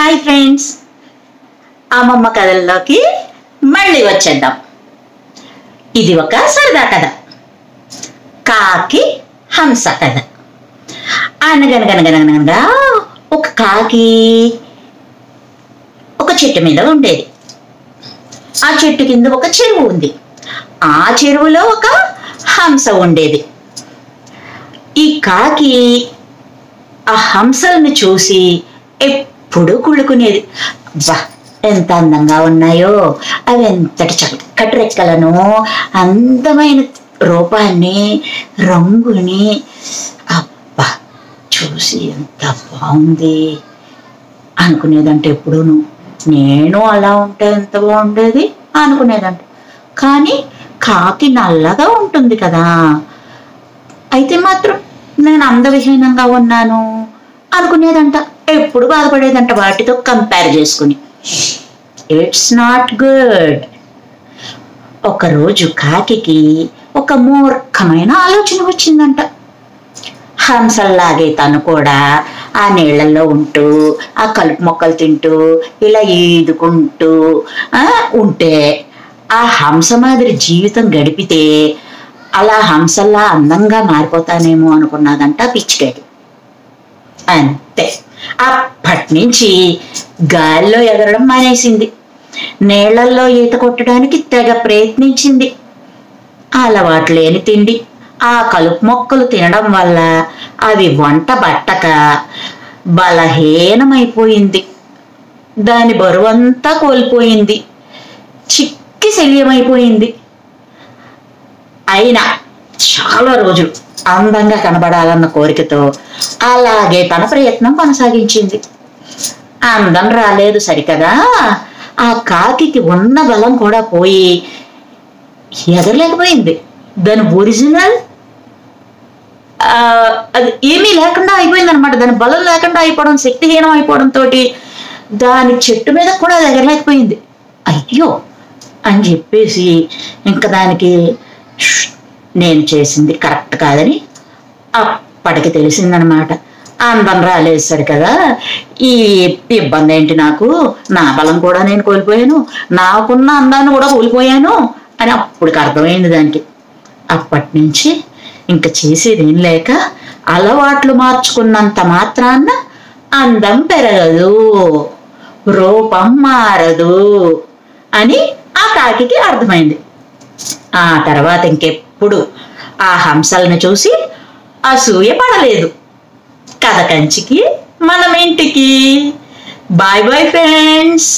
Hi friends, అమ్మమ్మ కథల్లోకి మళ్ళీ వచ్చేద్దాం. ఇది ఒక సరదా కథ, కాకి హంస కథ. అనగనగనగనగనగా ఒక కాకి ఒక చెట్టు మీద ఉండేది. ఆ చెట్టు కింద ఒక చెరువు ఉంది. ఆ చెరువులో ఒక హంస ఉండేది. ఈ కాకి ఆ హంసలను చూసి ఎప్పుడు కుళ్ళుకునేది. బా, ఎంత అందంగా ఉన్నాయో, అవి ఎంతటి చక్కటి రెక్కలను, అందమైన రూపాన్ని, రంగుని, అబ్బా చూసి ఎంత బాగుంది అనుకునేదంటే ఎప్పుడూను. నేను అలా ఉంటే ఎంత బాగుండేది అనుకునేదంట. కానీ కాకి నల్లగా ఉంటుంది కదా, అయితే మాత్రం నేను అందవిహీనంగా ఉన్నాను అనుకునేదంట. ఎప్పుడు బాధపడేదంట వాటితో కంపేర్ చేసుకుని. It's not good. ఒకరోజు కాకి ఒక మూర్ఖమైన ఆలోచన వచ్చిందంట. హంసల్లాగే తను కూడా ఆ నీళ్లలో ఉంటూ, ఆ కలుపు మొక్కలు తింటూ, ఇలా ఈదుకుంటూ ఉంటే, ఆ హంస మాదిరి జీవితం గడిపితే అలా హంసల్లా అందంగా మారిపోతానేమో అనుకున్నదంట పిచ్చికాకి. అంతే, అప్పటి నుంచి గాల్లో ఎగరడం మానేసింది. నీళ్లల్లో ఈత కొట్టడానికి తెగ ప్రయత్నించింది. అలవాటు లేని తిండి, ఆ కలుపు మొక్కలు తినడం వల్ల అవి వంట బట్టక బలహీనమైపోయింది. దాని బరువంతా కోల్పోయింది. చిక్కి శల్యమైపోయింది. అయినా చాలా రోజులు అందంగా కనబడాలన్న కోరికతో అలాగే తన ప్రయత్నం కొనసాగించింది. అందం రాలేదు సరికదా, ఆ కాకి ఉన్న బలం కూడా పోయి ఎగరలేకపోయింది. దాని ఒరిజినల్ అది ఏమీ లేకుండా అయిపోయింది అనమాట. దాని బలం లేకుండా అయిపోవడం, శక్తిహీనం అయిపోవడంతో దాని చెట్టు మీద కూడా అది ఎగరలేకపోయింది. అయ్యో అని చెప్పేసి ఇంకా దానికి నేను చేసింది కరెక్ట్ కాదని అప్పటికి తెలిసిందనమాట. అందం రాలేదు సరి కదా, ఈ ఇబ్బంది ఏంటి నాకు, నా బలం కూడా నేను కోల్పోయాను, నాకున్న అందాన్ని కూడా కోల్పోయాను అని అప్పటికి అర్థమైంది దానికి. అప్పటి నుంచి ఇంకా చేసేదేం లేక అలవాట్లు మార్చుకున్నంత మాత్రాన అందం పెరగదు, రూపం మారదు అని ఆ కాకి అర్థమైంది. ఆ తర్వాత ఇంకెప్పుడు ఆ హంసలను చూసి అసూయ పడలేదు. కథ కంచికి మనం ఇంటికి. Bye bye friends.